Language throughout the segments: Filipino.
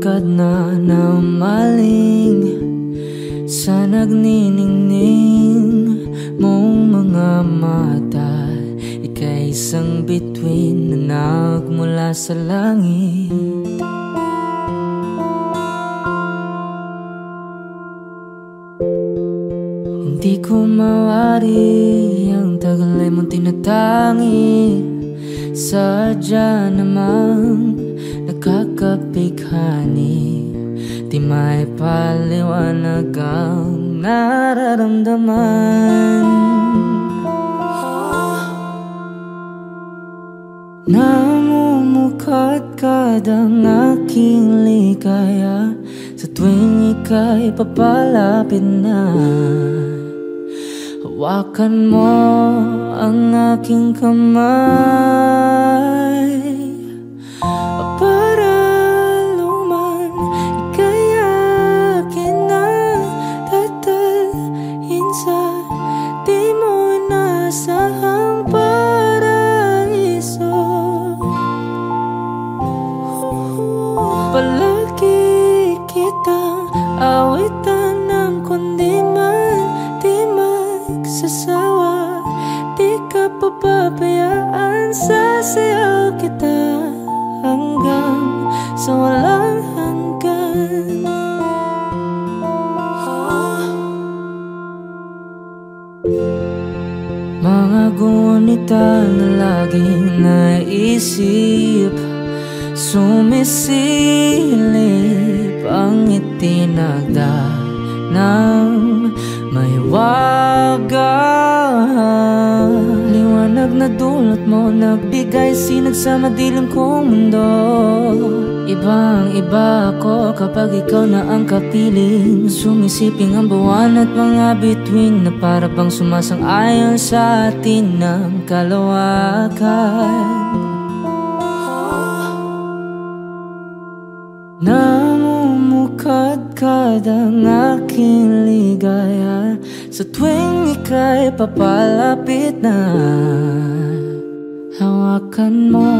hangad na namaling sa nagniningning mong mga mata. Ika'y isang bituin na nagmula sa langit. Hindi ko mawari ang tagal ay mong tinatangi. Sadya namang nakakapighani. Di may paliwanag ang nararamdaman. Namumukadkad ang aking ligaya sa tuwing ika'y papalapit na. Hawakan mo ang aking kamay para luman ika'y akin na tatalhin sa di mo inasahang paraiso. Palagi kitang awitan ng kundi man di magsasawa. Di ka papabayaan, sasayaw kita hanggang sa walang hanggan. Mga gunita na laging naisip, sumisilip ang itinagda ng may wagang liwanag na dulot mo, nagbigay sinag sa madilim kong mundo. Ibang iba ako kapag ikaw na ang kapiling. Sumisiping ang buwan at mga bituin na para bang sumasang-ayon sa atin ng kalawakan. Namumukadkad ang aking ligaya sa tuwing ika'y papalapit na. Hawakan mo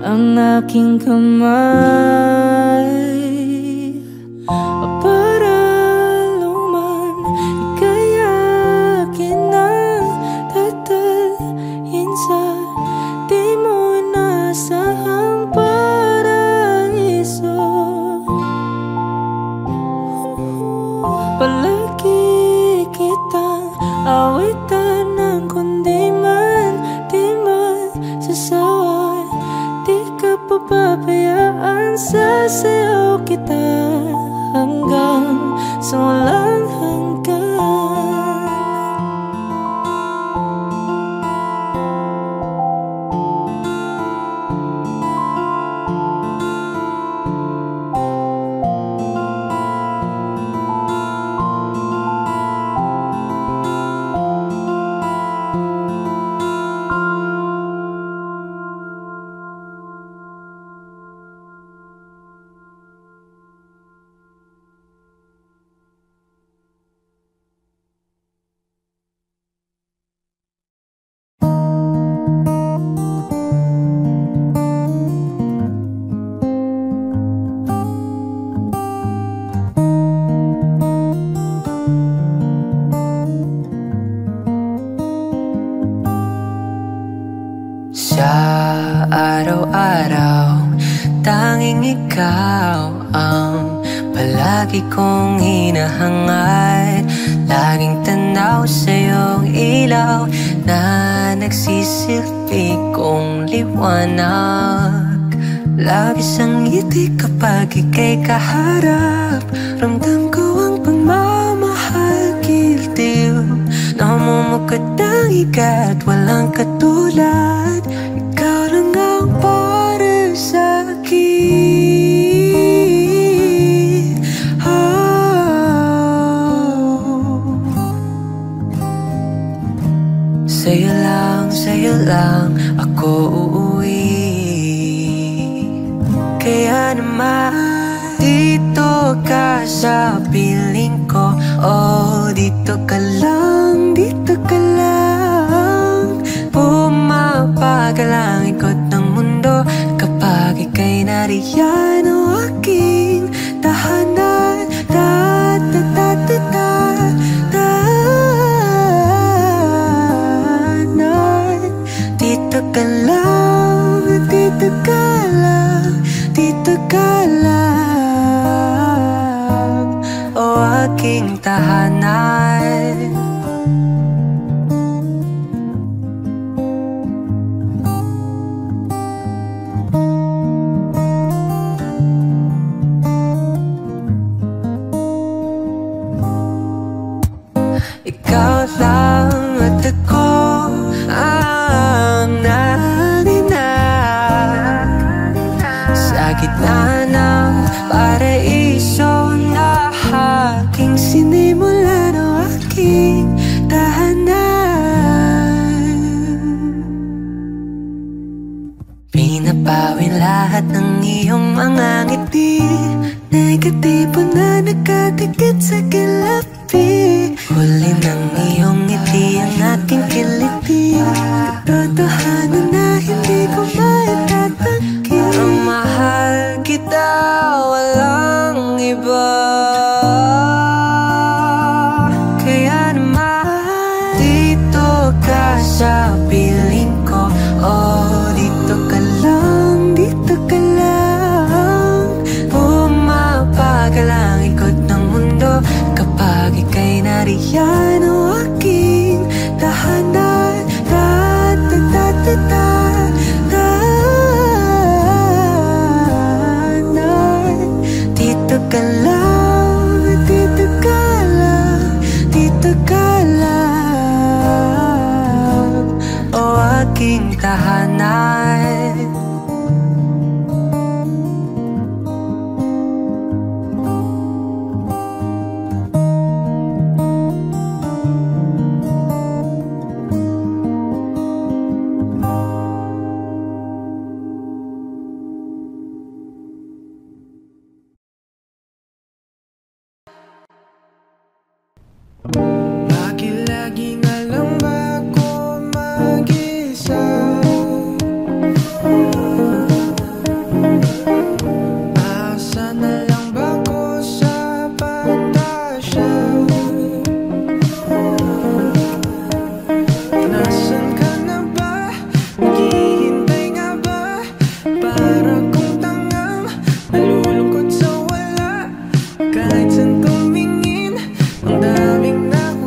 ang aking kamay para luman ika'y akin na tatalhin sa di mo inasahang paraiso. Palagi kitang awitan ng kundi man di magsasawa. Di ka papabayaan, sasayaw kita hanggang sa walang hanggan. Araw-araw, tanging ikaw ang palagi kong hinahangad. Laging tanaw sa iyong ilaw na nagsisilbi kong liwanag. Labis ang ngiti kapag ika'y kaharap. Ramdam ko ang pagmamahal, gildiw. Namumukad ang ikat, walang katulad. Ikaw lang ang para sa'kin. Sa'yo lang ako uuwi. Kaya naman dito ka sa piling ko. Oh, dito ka lang, dito ka lang. Pumapagal ang ikot ng mundo kapag ika'y nariyan. O aking aking tahanan. Ikaw lang at ako ang naninag sa gitna ng paraiso na aking sinimulan o aking tahanan. Pinapawin lahat ng iyong mga ngiti, negatibo na nakadikit sa kilapi. Huli ng iyong ngiti ang aking kiliti, katotohanan na hindi ko maitatanggi. Ang mahal kita, walang iba. Kaya naman dito ka sa piling ko. Oh, dito ka lang, dito ka lang. Pumapagal ang ikot ng mundo kapag ika'y nariyan o aking tahanan. Dito ka lang, dito ka lang, dito ka lang, o aking tahanan. Bakit laging alam ba ko mag-isa? Asa na lang ba ko sa pantasya? Nasaan ka na ba? Naghihintay nga ba? Para kong tangang nalulungkot sa wala. Kahit saan tumingin, ang daming nakuha.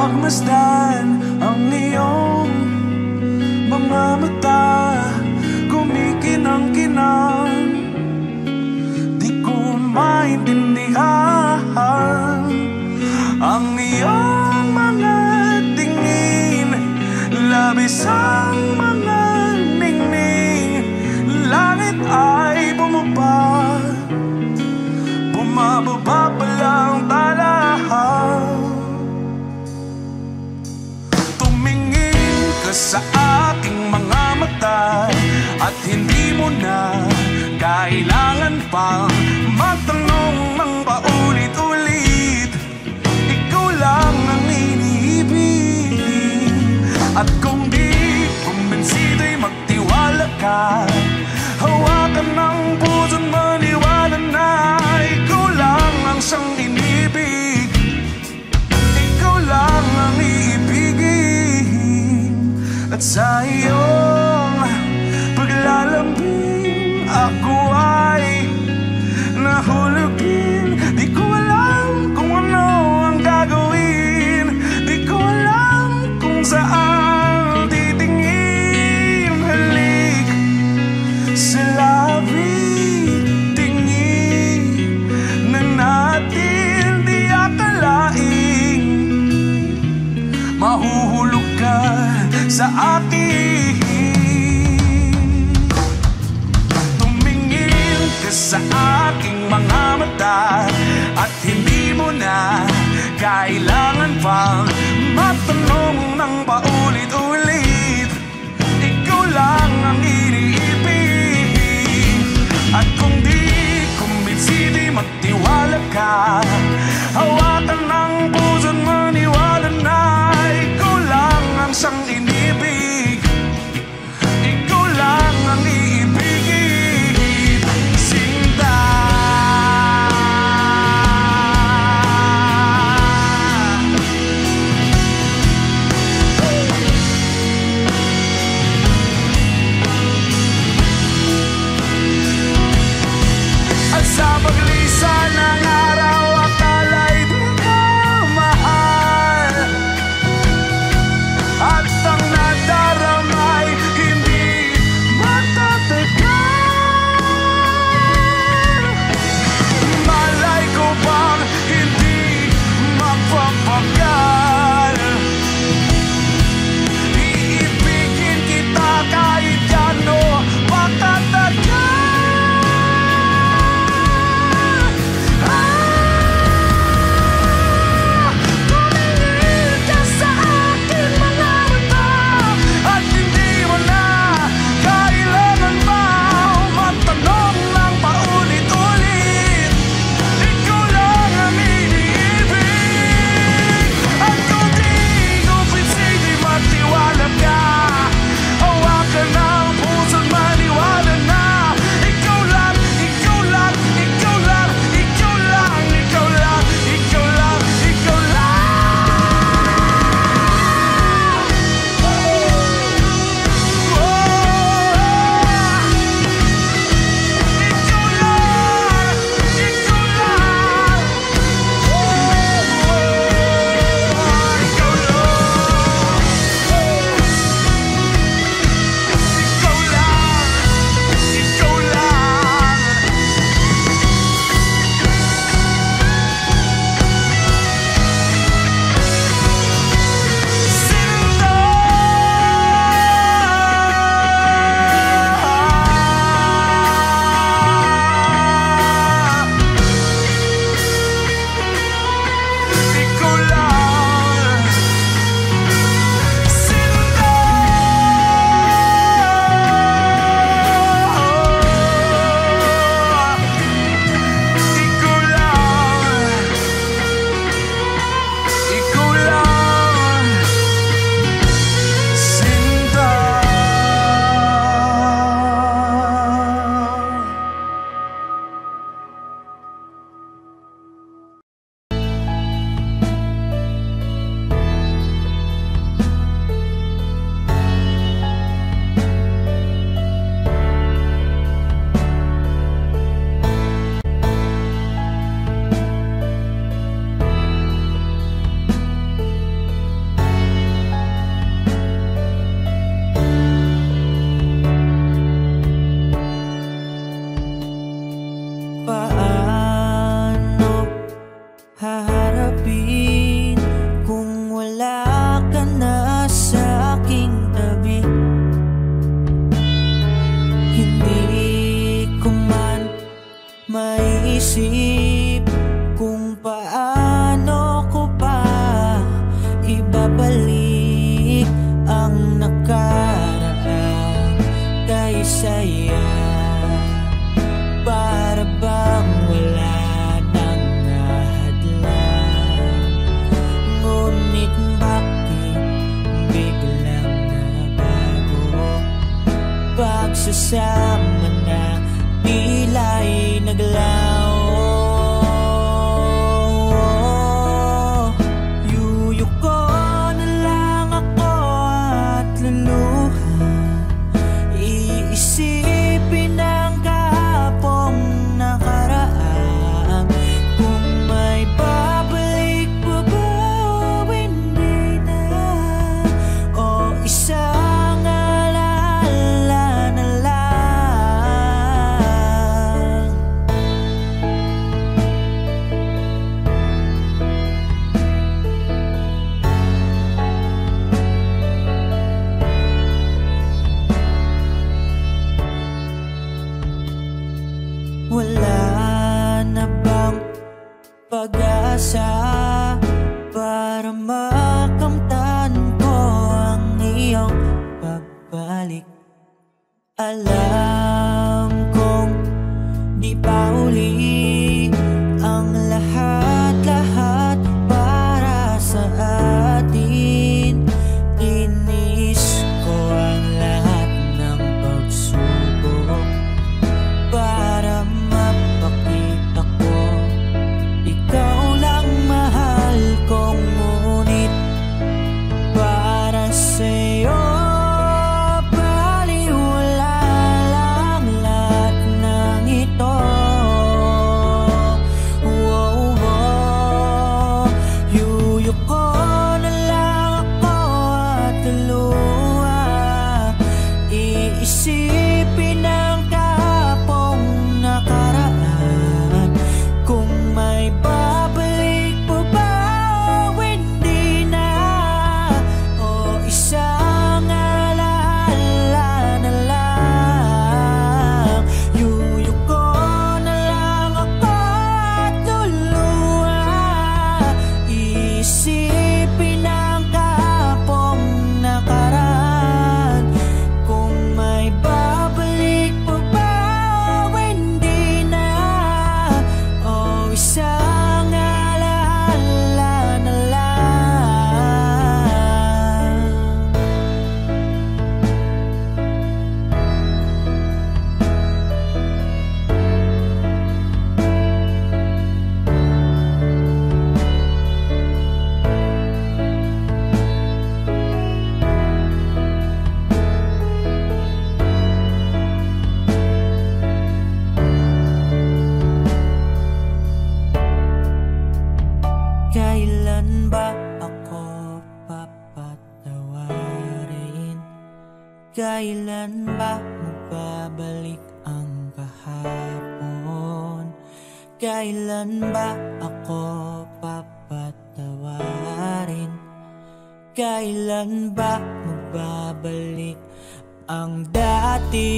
pagmasdan ang iyong mga mata, kumikinang-kinang. Di ko maintindihan ang iyong mga tingin, labis ang mga ningning. Langit ay bumaba, bumababa pa lang talahaw. Tumingin ka sa aking mga mata at hindi mo na kailangan pang magtanong ng paulit-ulit. Ikaw lang ang iniibig, at kung di kumbinsido'y magtiwala ka. Hawakan ng puso't maniwala na ikaw lang ang siyang inibig. Ikaw lang ang iibigin, at sa iyong paglalambing ako ay nahulugin. Di ko alam kung ano ang gagawin, di ko alam kung saan titingin. Halik sa labi, tingin na natin, di akalaing mahuhulog ka sa akin. Tumingin ka sa aking mga mata at hindi mo na kailangan pang matanong ng paulit-ulit. Ikaw lang ang iniibig, at kung di kumbinsido'y magtiwala ka. Hawakan ng puso't maniwala na ikaw lang ang siyang inibig. Ikaw lang ang iibigin, Sinta. At sa paglisan ng araw, akala'y di ka sama na tila'y naglaw. Yuyuko na lang ako at luluha, iisipin ang kahapong nakaraan. Kung may babalik pa ba o hindi na, o isang alaala na lang. Wala na bang pag-asa para makamtan ko ang iyong pagbalik? Alam kong di pa uli ang lahat-lahat para sa atin. Tinis ko ang lahat ng pagsubok para mapakita ko ikaw lang mahal kong, ngunit para sa'yo baliwala lang lahat ng ito. Yuyuko na lang ako at luluha, iisipin ang kahapong nakaraan. Kung may babalik pa ba o hindi na, o isang alaala na lang. Yuyuko na lang ako at luluha, iisipin ang kahapong nakaraan. Kung may babalik pa ba o hindi na, o isang alaala na lang. Kailan ba ako papatawarin? Kailan ba magbabalik ang kahapon? Kailan ba ako papatawarin? Kailan ba magbabalik ang dati?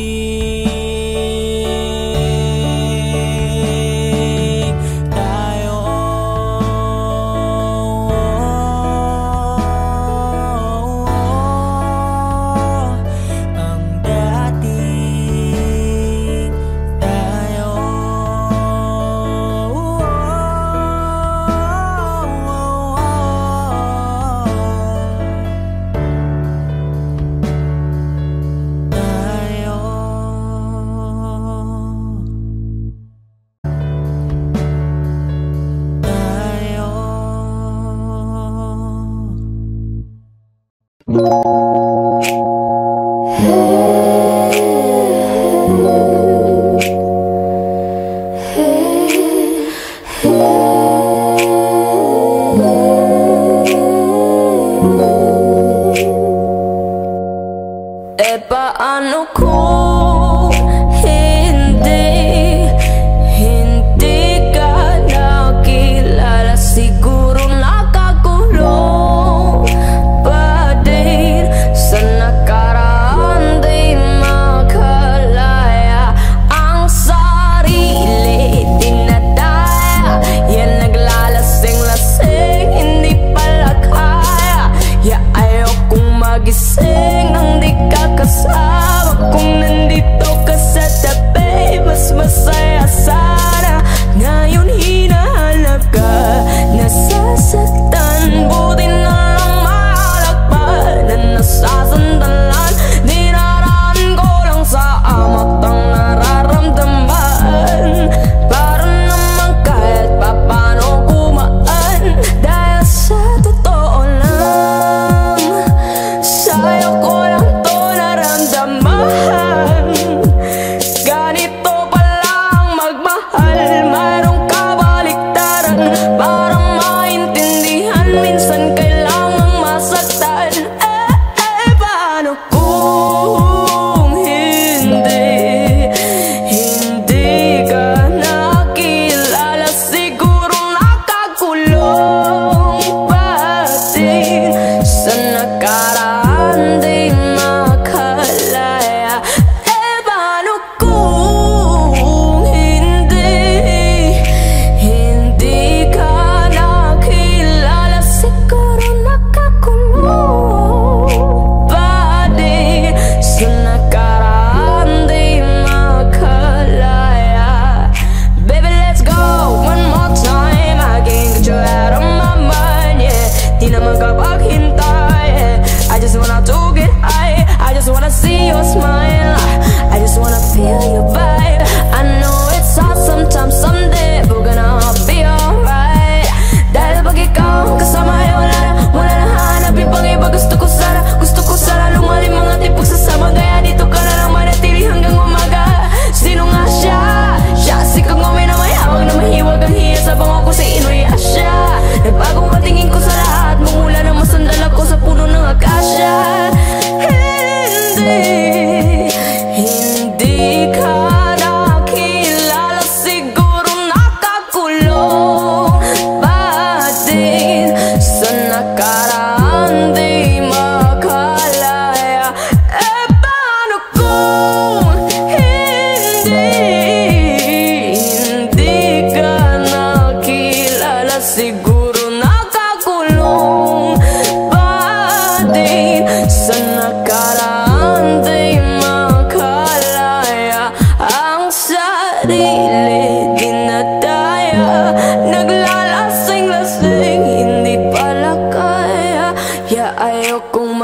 Paano kung hindi ka nakilala? Siguro nakakulong pa din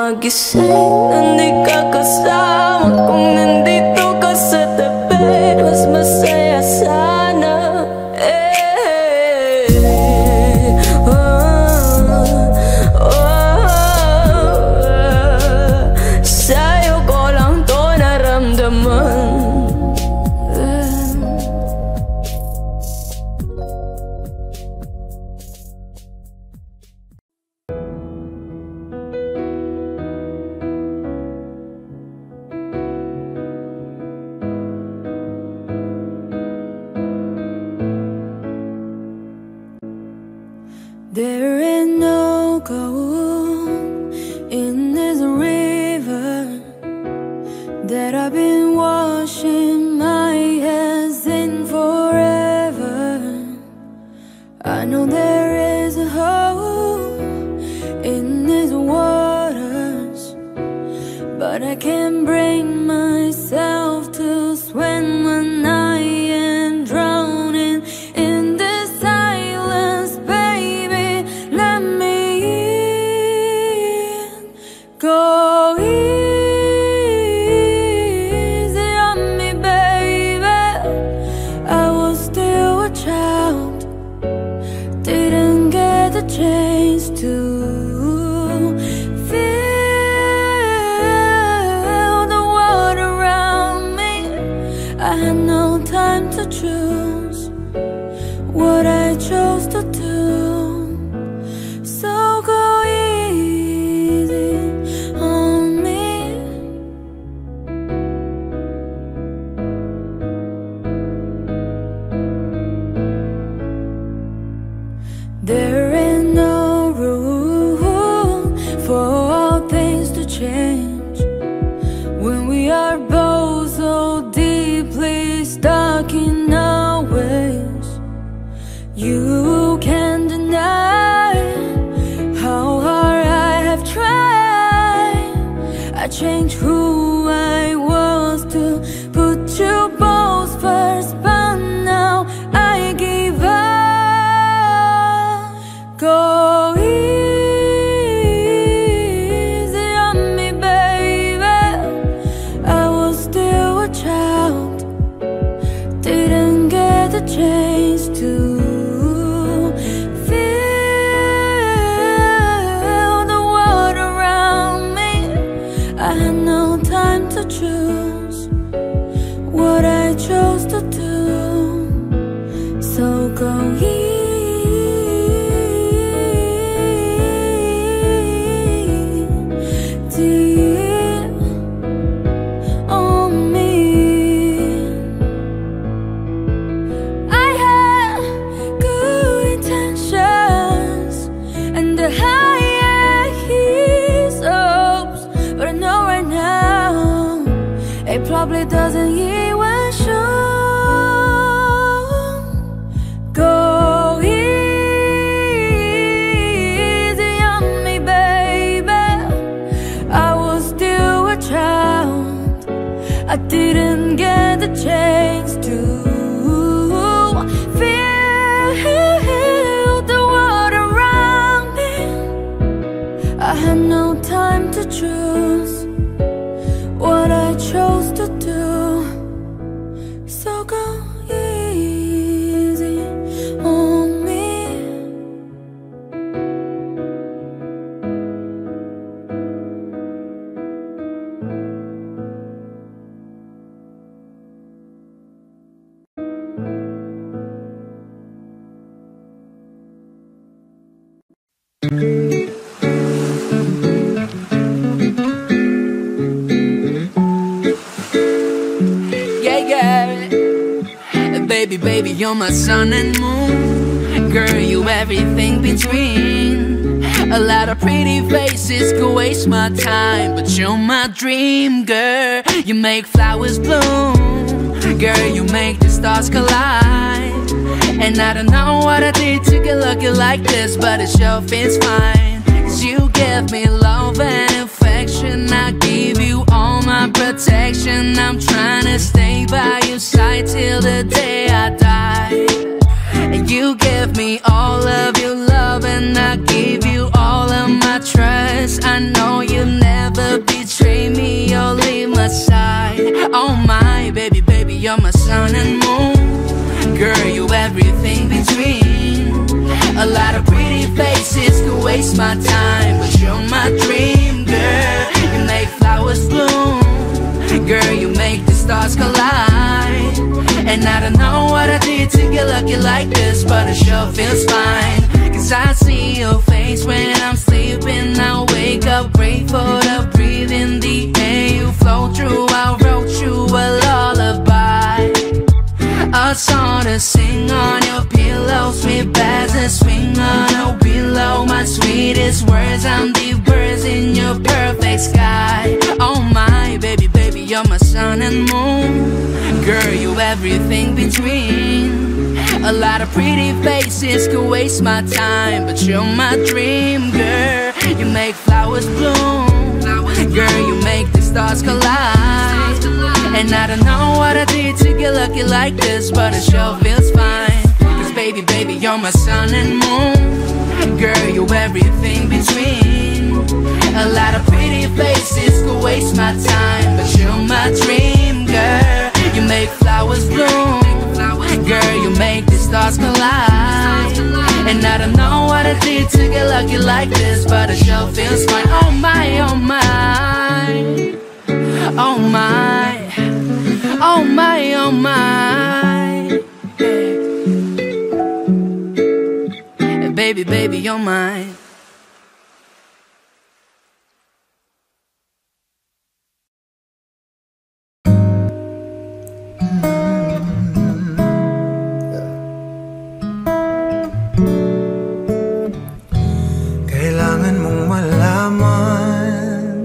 magising na di ka kasama. Kung nandito ka sa tabi, mas masaya sana. Sa'yo ko lang to naramdaman. There is no gold in this river that I've been washing my hands in forever. I know there is a hope in these waters, but I can't bring myself to swim when I am drowning in this silence. Baby, let me in. Go easy on me, baby. I was still a child, didn't get the chance to feel the world around me. I had no time to choose what I chose to do. So go easy on me. There is no room for all things to change when we are both so deeply stuck in our ways. You can't deny how hard I have tried. I changed who I was to put you both first, but now I give up. Go easy on me, baby. I was still a child, didn't get the chance to feel the world around me. I had no time to choose what I chose to do. So go easy on me. I had good intentions and the highest hopes, but I know right now it probably doesn't even show. Go easy on me, baby. I was still a child, I didn't get the chance to feel the world around me. I had no time to choose what I chose to do. So go easy on me. Yeah, yeah. Baby, baby, you're my sun and moon. Girl, you everything between. A lot of pretty faces could waste my time, but you're my dream, girl. You make flowers bloom. Girl, you make the stars collide. And I don't know what I did to get lucky like this, but it sure feels fine. 'Cause you give me love and affection, I give you all my protection. I'm trying to stay by your side till the day I die. And you give me all of your love love and I give you all of my trust. I know you'll never betray me or leave my side. Oh my baby, baby, you're my sun and moon. Girl, you everything between. A lot of pretty faces could waste my time, but you're my dream, girl. You make flowers bloom. Girl, you make the stars collide. And I don't know what I did to get lucky like this, but it sure feels fine. Cause I see your face when I'm sleeping. I wake up grateful to breathe in the air you flow through. I wrote you a lullaby, a song to sing on your pillow. Sweet bass and swing on a pillow. My sweetest words, I'm the birds in your perfect sky. Oh my baby, baby, you're my sun and moon. Girl, you everything between. A lot of pretty faces could waste my time, but you're my dream, girl. You make flowers bloom. Girl, you make the stars collide. And I don't know what I did to get lucky like this, but it sure feels fine. Cause baby, baby, you're my sun and moon. Girl, you everything between. A lot of pretty faces could waste my time, but you're my dream, girl. You make flowers bloom. Girl, you make the stars collide. And I don't know what I did to get lucky like this, but it sure feels fine. Oh my, oh my. Oh my. Oh my, oh my. Hey, baby, baby, you're mine. Kailangan mong malaman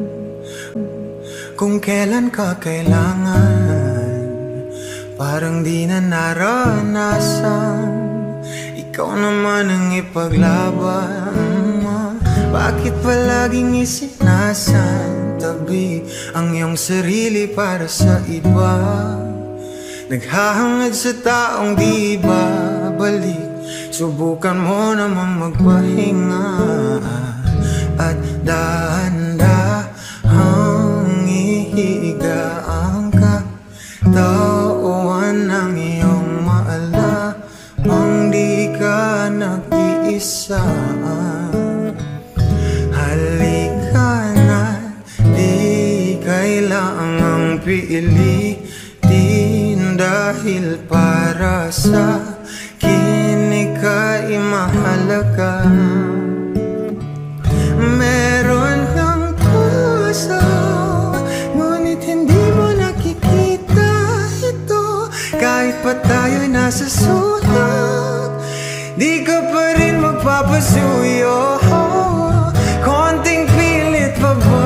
kung kailan ka kailangan. Parang di na naranasan, ikaw naman ang ipaglaban. Bakit palaging isinasantabi ang iyong sarili para sa iba? Naghahangad sa taong di babalik. Subukan mo naman magpahinga at dahan-dahang ihiga ang katawan ng iyong maalamang di ka nag-iisa. Halika na, di kailangang pilitin, dahil para sa akin ika'y mahalaga. Meron kang puso, ngunit hindi mo nakikita ito. Kahit pa tayo'y nasa sulok, di ka pa rin magpapasuyo. Konting pilit pa ba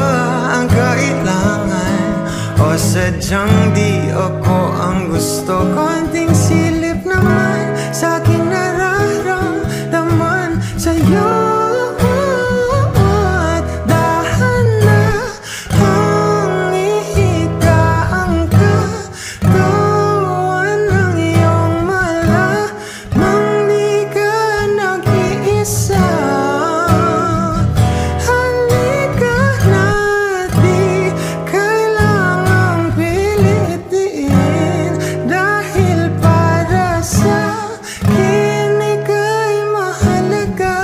ang kailangan, o sadyang di ako ang gusto? Konting silip naman sa aking nararamdaman sa'yo. At dahan-dahang ihiga ang katawan ng iyong malamang di ka nag-iisa. Halika na, di kailangang pilitin, dahil para sa akin ika'y mahalaga.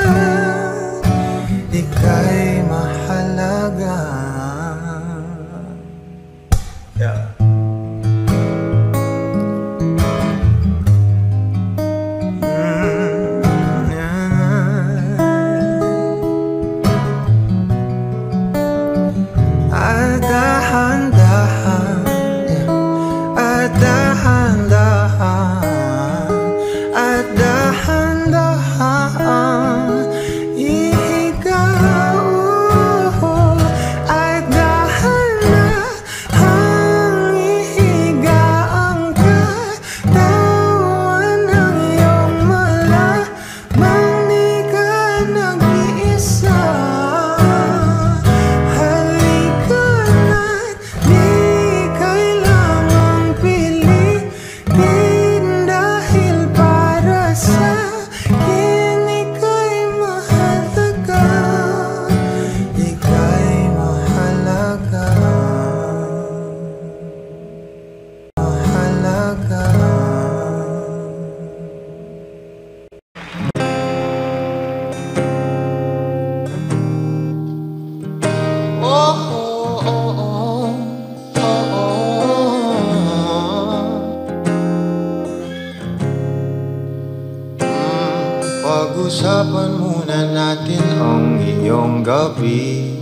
muna natin ang iyong gabi.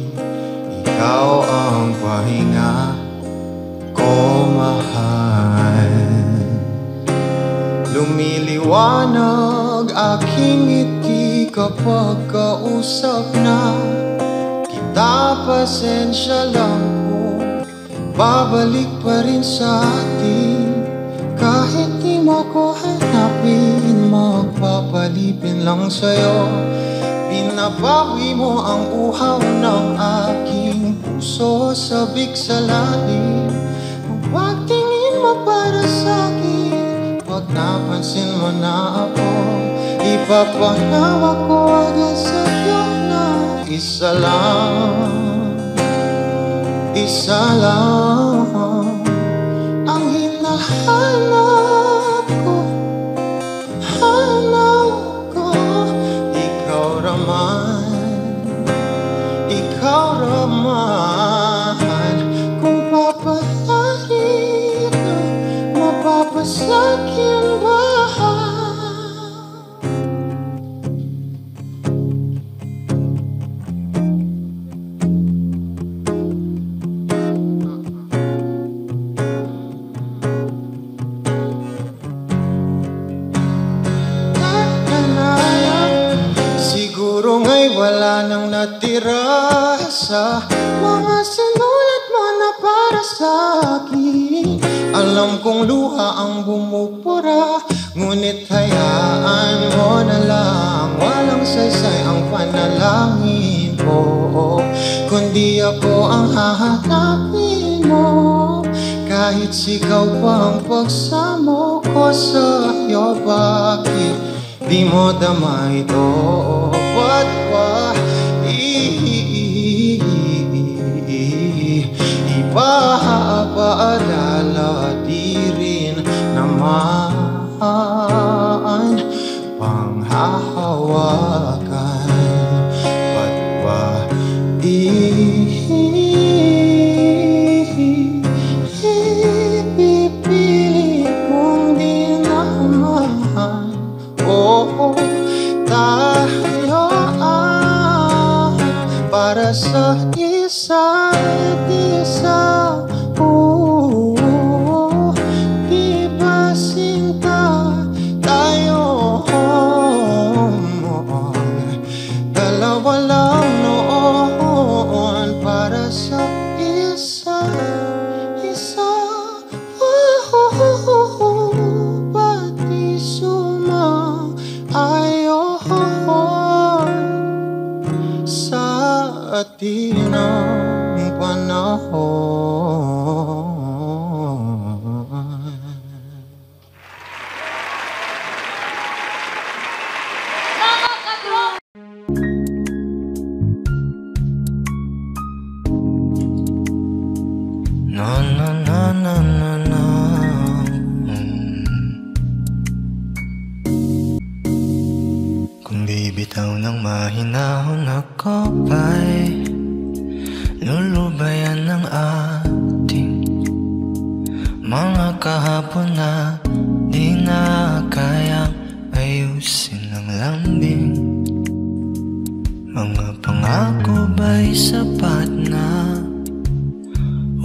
Ikaw ang pahinga ko, mahal. Lumiliwanag aking ngiti kapag kausap na kita. Pasensya lang kung babalik pa rin sa atin. Kahit di mo ko hanapin, magpapalipin lang sa'yo. Pinabawi mo ang uhaw ng aking puso, sabik sa lalim. Huwag tingin mo para sa'kin, pag napansin mo na ako, ipapanawa ko agad sa'yo na isa lang, isa lang ang hinahanap ko, hanap ko. Ikaw raman, kung papalarin ka, mapapasakyan ba? Siguro nga'y wala nang natira sa mga sinulat mo na para sa'kin. Alam kong luha ang bumupura, ngunit hayaan mo na lang. Walang saysay ang panalangin ko, kundi ako ang hahanapin mo. Kahit sigaw pa ang pagsamo ko sa'yo, bakit di mo dama ito? Ba't ba ipapaalala? Di rin naman panghahawakan. Ba't ba ipipilit kong di naman? Oh, tayo para sa isa't isa. Di ba sinta tayo? Dalawa lang noon para sa isa't isa. Pati sumaayon sa atin ang panahon. No, no, no, no, no, no. Kung bibitaw ng mahinahon ako ba'y lulubayan ng ating mga kahapon na di na kayang ayusin ng lambing. Mga pangako ba'y sapat na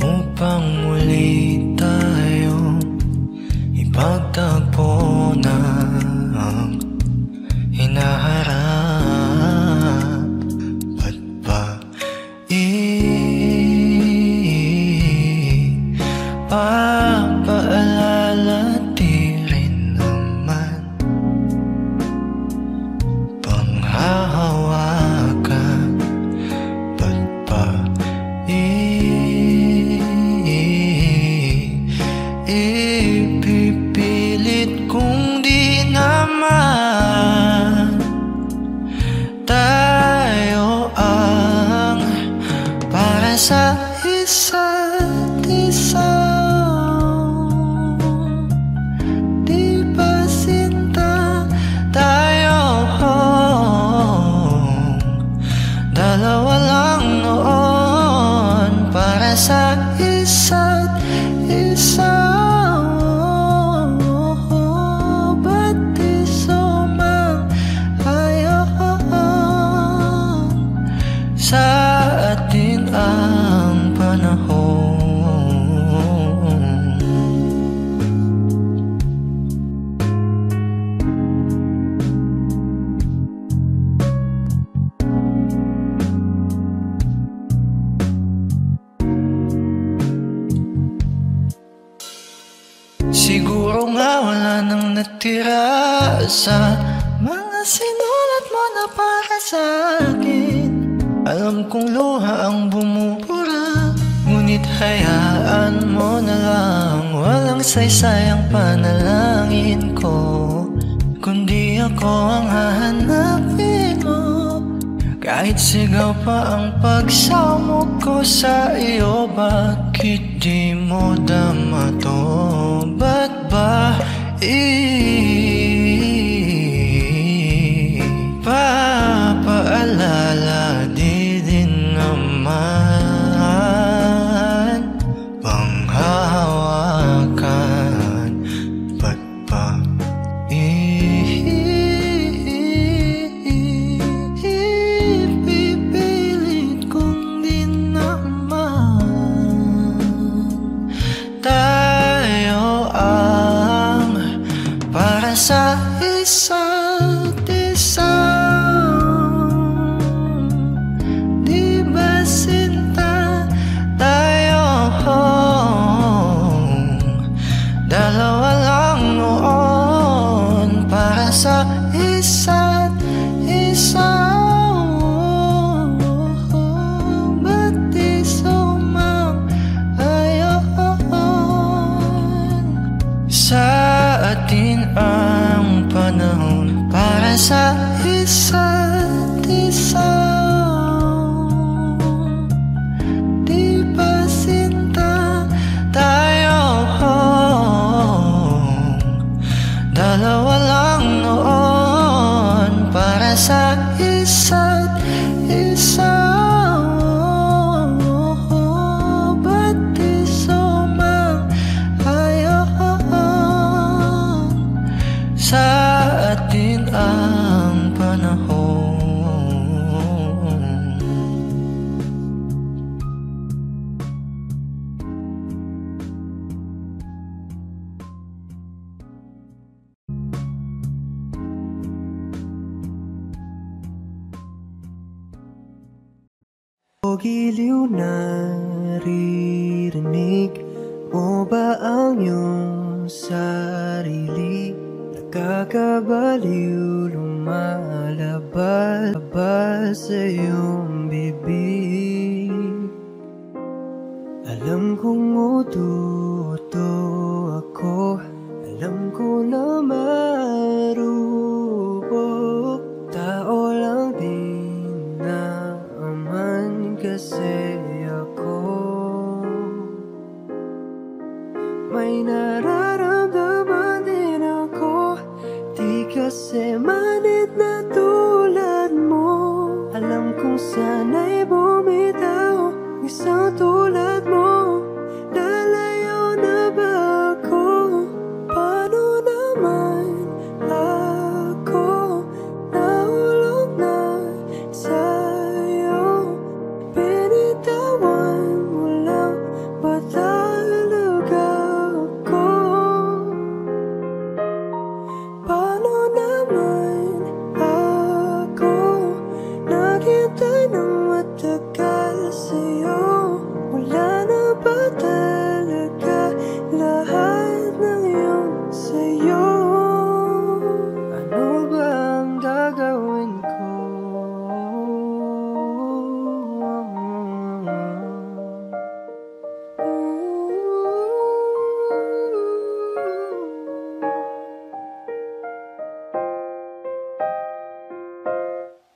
upang muli tayong ipagtagpo na ang hinaharap? Ba't ba ipapaalala? Di rin naman panghahawakan. Ba't ba ipipilit kung di naman tayo ang para sa isa't isa? Di ba sinta tayo? Dalawa lang noon para sa isa't isa. Ba't di sumang ayaw? nang natira sa mga sinulat mo na para sa akin. Alam kong luha ang bumubura, ngunit hayaan mo na lang. Walang saysay ang panalangin ko, kundi ako ang hahanapin mo. Kahit sigaw pa ang pagsamok ko sa iyo, bakit di mo dama to? Ba't ba ipapaalala di din naman panghawakan? Ba't ba ipipilit kong di naman tayo ang para sa isa't isa? Di ba sinta tayo? Dalawa lang noon para sa isa't isa. Ba't di sumang-ayon? Sa atin ang panahon para sa isa't isa. Di ba sinta tayo? Dalawa lang noon para sa isa't isa. Ba't di sumang-ayon? Sa atin ang panahon. O giliw, naririnig mo ba ang iyong sarili? Nakakabaliw, lumalabas sa iyong bibig. Alam kong uto ako, alam ko na marupok. Tao lang din naman kasi ako. May nararamdaman din ako, di kasi manid na tulad mo. Alam kong sana'y bumitaw, isang tulad mo. Lalayo na ba ako? Paano naman ako nahulog na sa'yo? Binitawan mo lang ba talaga ako? Paano naman ako naghintay ng matagal sa'yo? Wala na ba talaga lahat ng iyong sa'yo? Ano ba ang gagawin ko?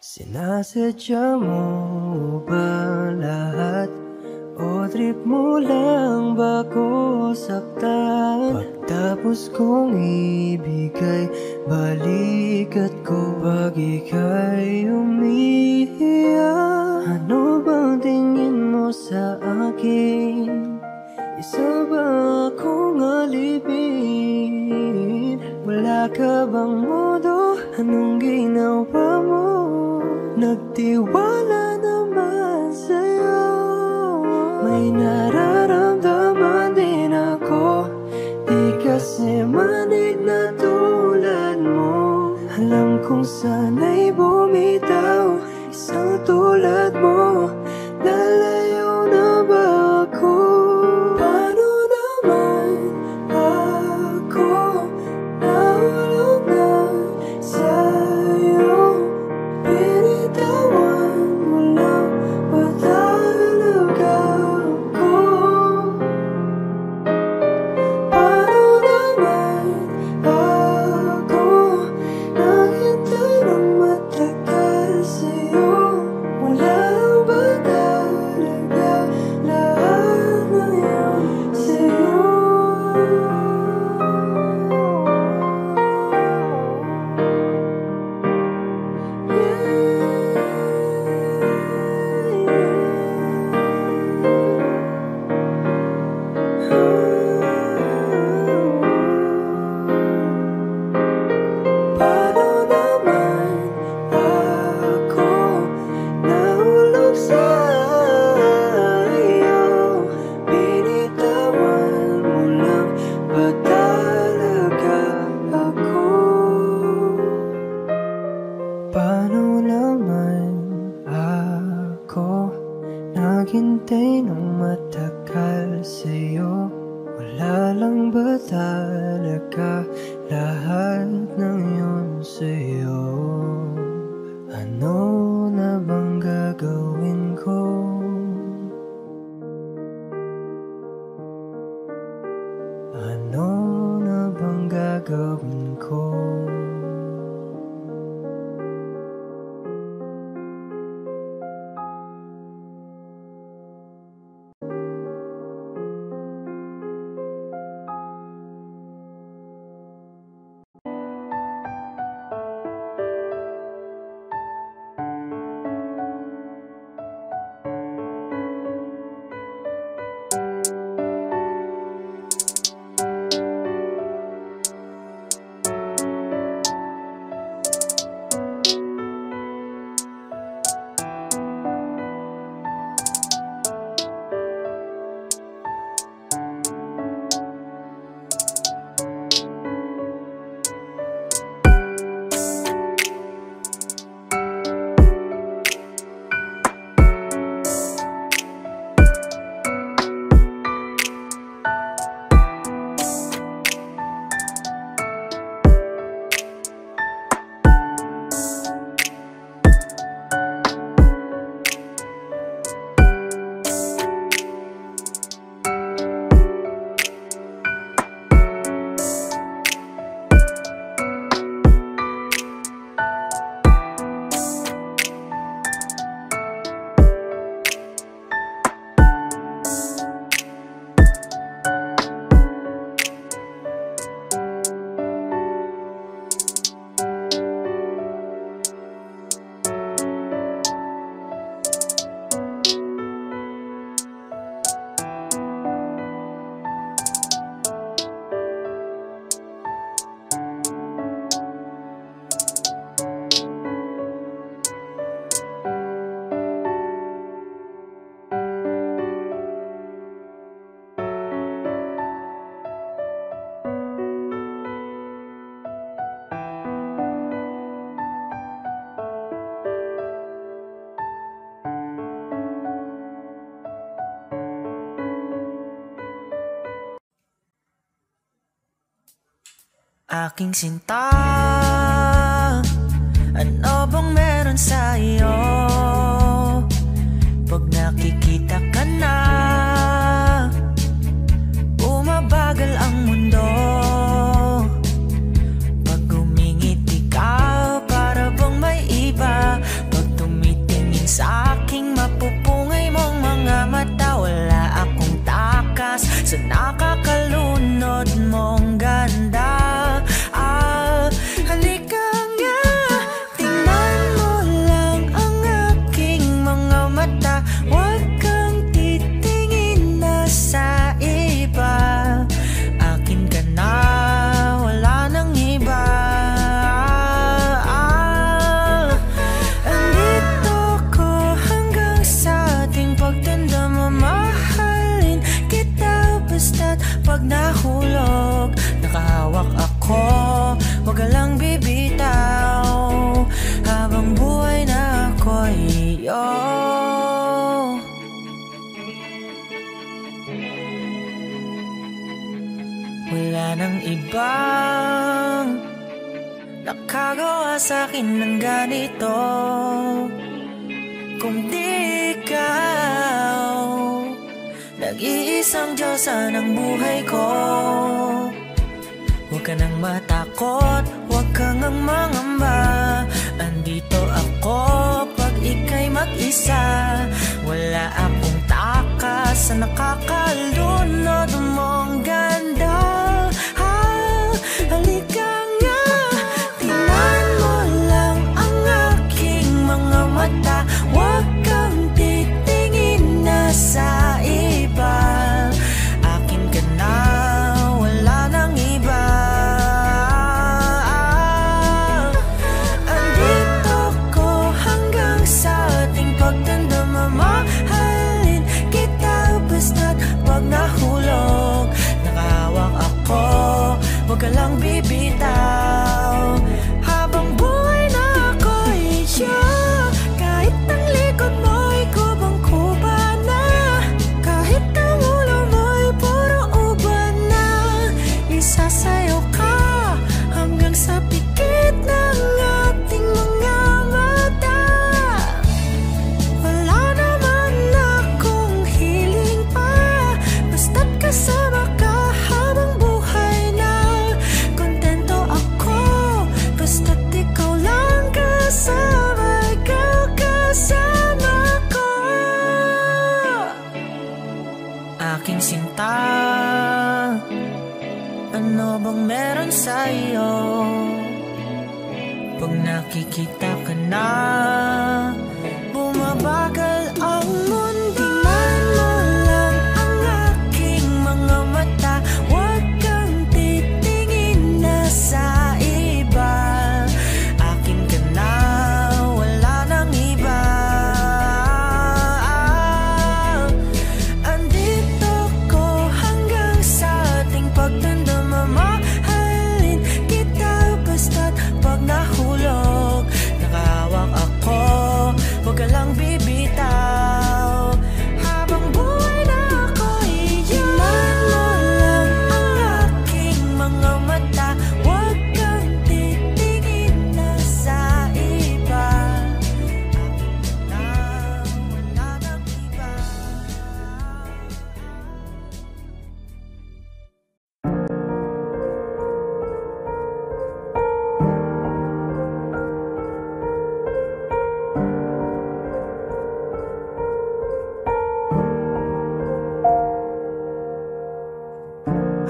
Sinasadya mo ba lahat? O trip mo lang ba ko saktan? Pagtapos kong ibigay balikat ko, pag ika'y umiiyak. Ano bang tingin mo sa akin? Isa ba akong alipin? Wala ka bang modo? Anong ginawa mo? Nagtiwala naman sa'yo. May nararamdaman din ako, di kasi manig na tulad mo. Alam kong sana'y bumitaw, isang tulad mo. Lalayo na ba ako? Paano naman ako naghintay ng matagal sa'yo? Wala lang ba talaga lahat ng yun sa'yo? Ano na bang gagawin ko? Ano na bang gagawin ko? Aking sinta, ano bang meron sa iyo? Pag nakikita ka na, bumabagal ang mundo. Pag umingiti ka, para bang may iba. Pag tumitingin sa aking mapupungay mong mga mata, wala akong takas sa nakakalunod mong ganda. Halika nga, tingnan mo lang ang aking mga mata. Huwag kang titingin na sa iba. Akin ka na, wala nang iba. Andito ko hanggang sa ating pagtanda. Mamahalin kita basta't pag nahulog. Nakahawak ako, wag ka lang bibitaw. Habang buhay na ako'y iyo. Wala nang ibang nakagawa sa'kin ng ganito kung di ikaw. Nag-iisang Diyosa ng buhay ko. Huwag ka nang matakot, huwag kang ang mangamba. Andito ako pag ika'y mag-isa. Wala akong takas sa nakakalunod mong ganda. Halika nga, tingnan mo lang ang aking mga mata. Huwag kang titingin na sa iba. Akin ka na, wala nang iba. Andito ko hanggang sa ating pagtanda. Mamahalin kita basta't pag nahulog. Nakahawak ako, huwag ka lang bibitaw. Habang buhay na ako'y siya, kahit ang likod sa'yo. Pag nakikita ka na, bumabagal ang mundo. Tingnan mo lang ang aking mga mata, huwag kang titingin na sa iba. Akin ka na, wala nang iba. Andito ko hanggang sa ating pagtanda, mamahalin kita basta't pag nahulog. Nakahawak ako, huwag ka lang bibitaw. Habang buhay na ako'y iyong. Tingnan mo lang ang aking mga mata, huwag kang titingin na sa iba. Akin ka na, wala nang iba.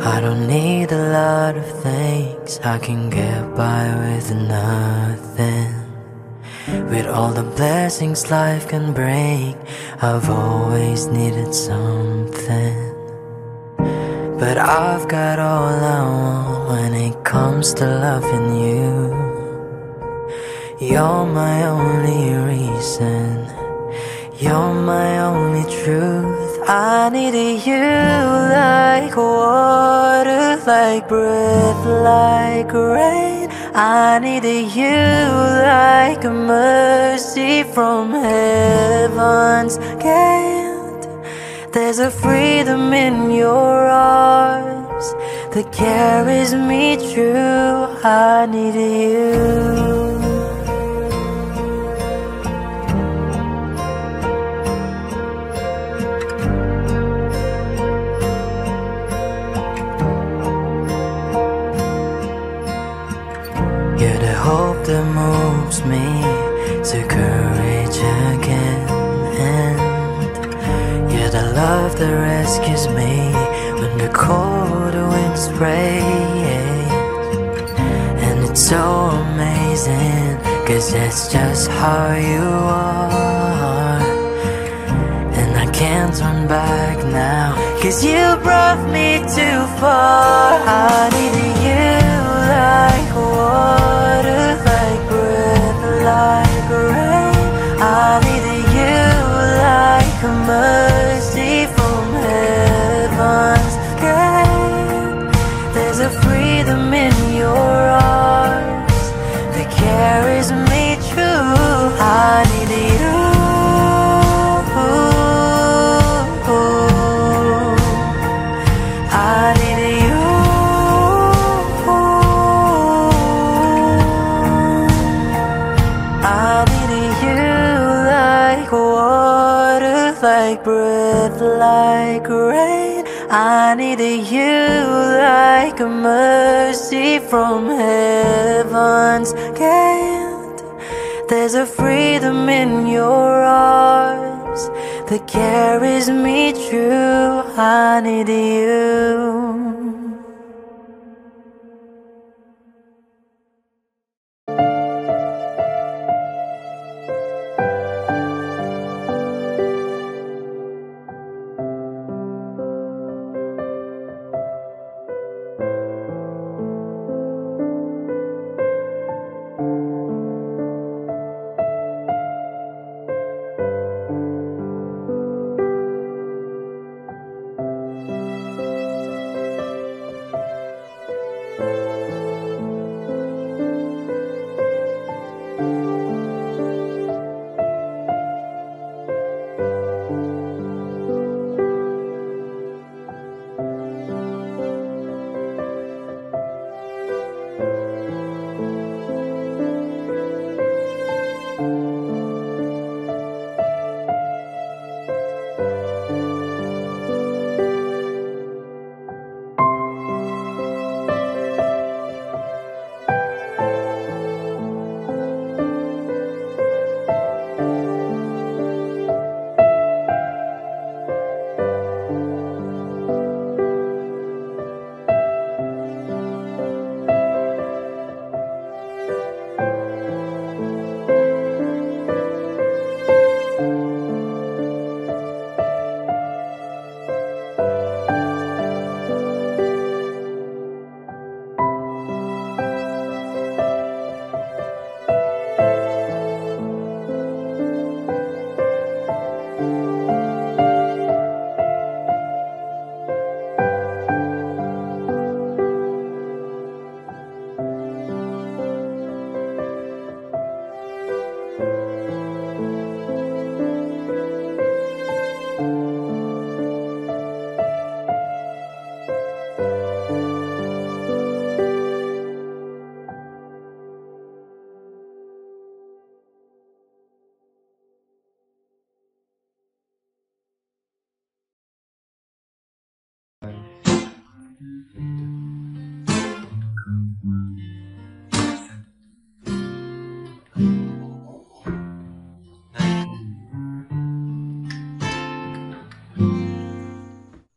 I don't need a lot of things, I can get by with nothing. With all the blessings life can bring, I've always needed something. But I've got all I want when it comes to loving you. You're my only reason, you're my only truth. I needed you like water, like breath, like rain. I needed you like a mercy from heaven's gate. There's a freedom in your arms that carries me through. I needed you. You're the hope that moves me to courage again, and you're the love that rescues me when the cold winds rain. And it's so amazing, 'cause that's just how you are. And I can't turn back now, 'cause you brought me too far. I needed you like water, like breath, like rain. I needed you like a mercy from heaven's gate. There's a freedom in your arms that carries me through. I needed you. I needed you. I needed you like water, like breath, like rain. I needed you like a mercy from heaven's gate. There's a freedom in your arms that carries me through. I needed you.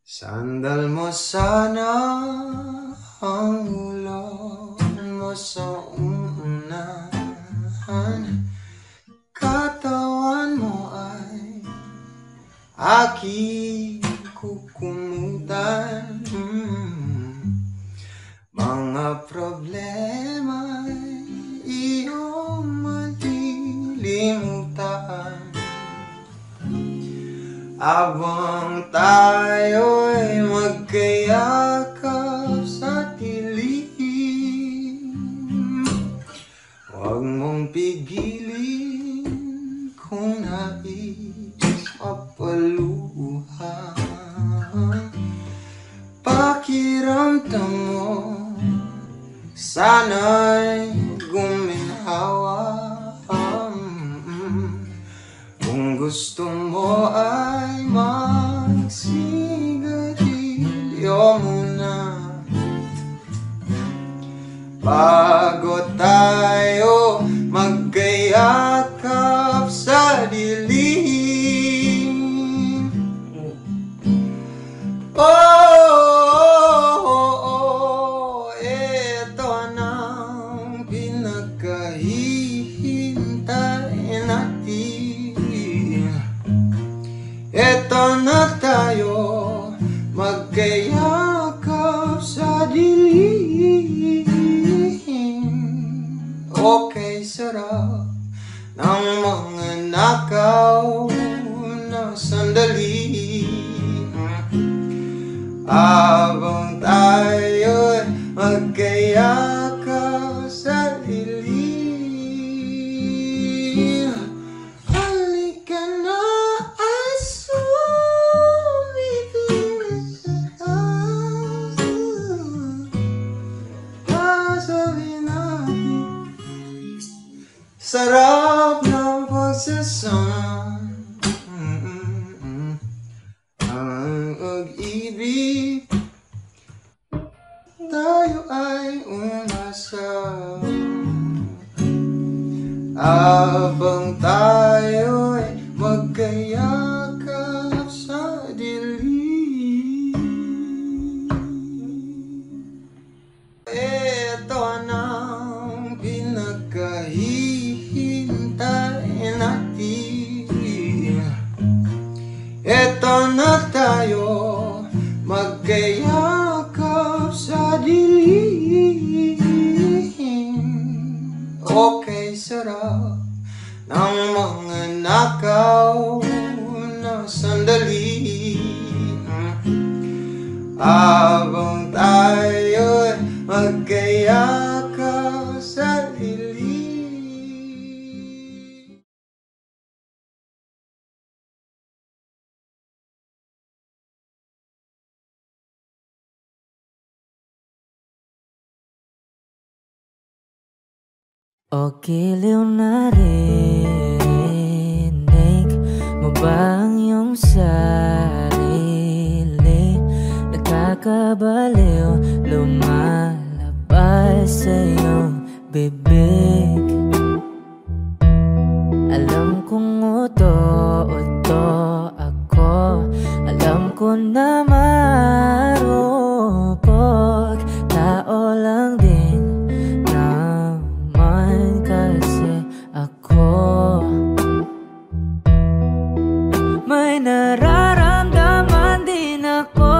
Sandal mo sana ang ulo mo sa unahan, katawan mo ay aking kukumutan. Mga problema iyong malilimutan habang tayo'y magkayakap sa dilim. Huwag mong pigilin kung nais mapaluha. Pakiramdam mo sana'y guminhawa. Kung gusto mo ay magsigarilyo muna bago tayo magkayakap sa dilim. Eto nang pinagkahihintay natin. Eto na tayo magkayakap sa dilim. Okay, sarap ng mga nakaw na sandali habang tayo'y magkayakap sa dilim. Halika na ay sumibig na sabi natin, sarap ng pagsasama. Ang pag-ibig tayo ay umasa habang tayo'y magkayakap sa dilim. Eto nang pinagkahihintay natin. Eto na tayo magkayakap sa dilim. Okay, sarap ng mga nakaw na sandali habang tayo'y magkayakap sa dilim. O giliw na rinig mo ba ang iyong sarili? Nakakabaliw, lumalabas sa iyong bibig. Alam kong uto-uto ako, alam ko na marupok, tao lang din kasi ako. May nararamdaman din ako,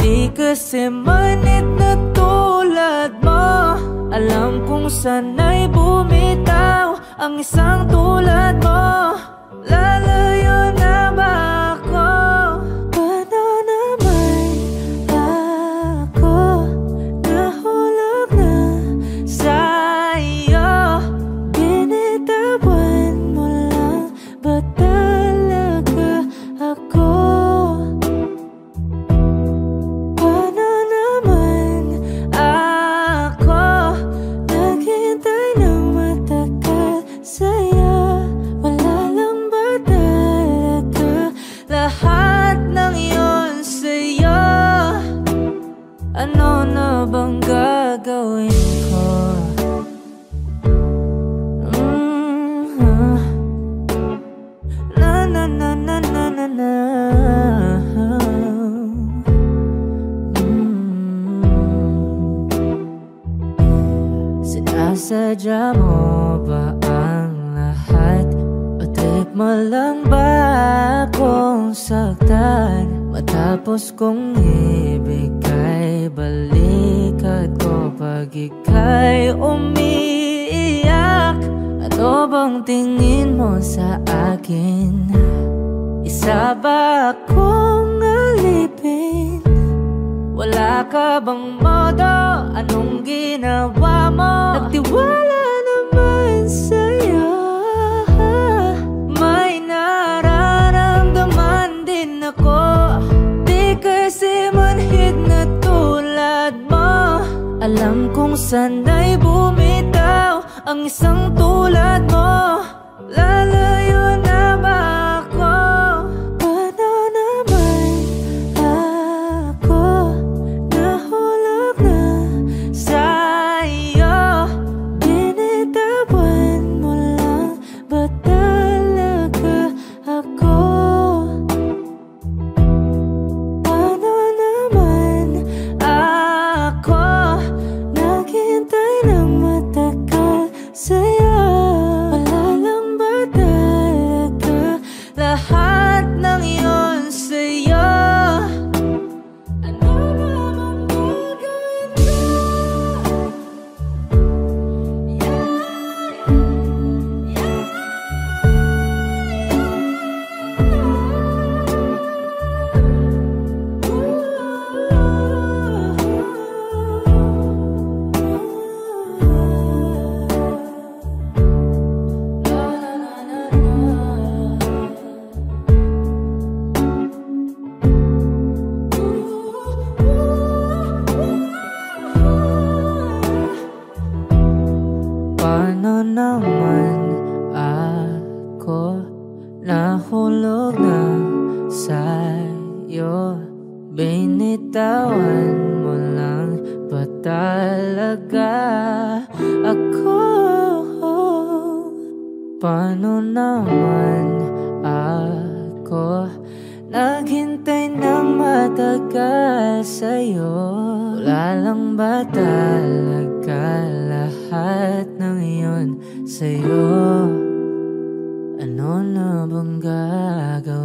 di kasi manit na tulad mo. Alam kong sana'y bumitaw ang isang tulad mo. Lalayo na ba ako? Paano naman ako nahulog na sa'yo? Binitawan mo lang ba talaga ako? Paano naman ako naghintay ng matagal sa'yo? Wala Sinadya mo ba ang lahat? O trip mo lang ba akong saktan? Matapos kong ibigay, balikat ko pag ika'y umiiyak. Ano bang tingin mo sa akin? Isa ba akong alipin? Wala ka bang modo? Anong ginawa mo? Nagtiwala naman sa'yo. May nararamdaman din ako. Di kasi manhid na tulad mo. Alam kong sana'y bumitaw ang isang tulad mo. Lalayo na ba ako? Paano naman ako nahulog na sa'yo? Binitawan mo lang ba talaga ako? Paano naman ako naghintay ng matagal sa'yo? Wala lang ba talaga lahat ng iyon sa'yo? Ano naman gagawin ko? Paano naman ako nahulog na sa'yo? Binitawan mo lang ba talaga ako? Paano naman ako naghintay ng matagal sa'yo? Wala lang ba talaga lahat ng iyon sa'yo? Ano na bang gagawin?